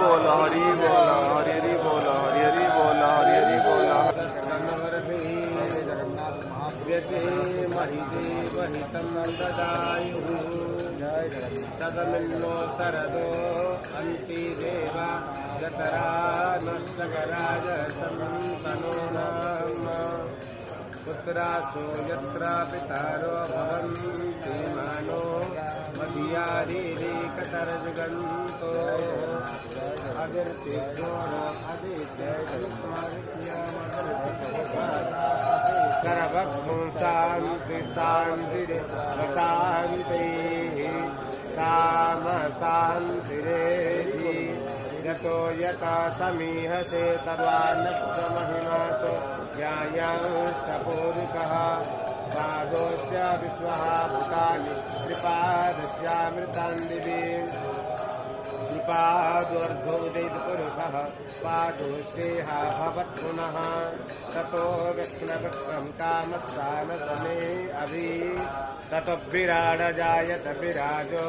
बोल हरि बोल हरि हरि बोल हरि हरि बोल हरि हरि बोल सदमिन्नो सरदो अन्ति देवा जतरा नस्तकराज संतनो नाम पुत्रासो यत्र पितारो भवन्ति मानो मधियारीरे कतर्जगन्तो अदिर्तिभ्यो सर्वं शान्ति शान्तिरे शान्तिः साम शान्तिरेधि यतो यथा समीहसे तद्वानश्च महिमातो ज्ञायांशपूर्वकः पादोस्य विश्वः भूतानि त्रिपादस्यामृतान् दिवि त्रिपादोर्ध्वोदयपुरुषः पादोस्तेहा भवत्पुनः ततो विष्णुवक्रं कामस्थानसमे अभि ततो विराड जायत विराजो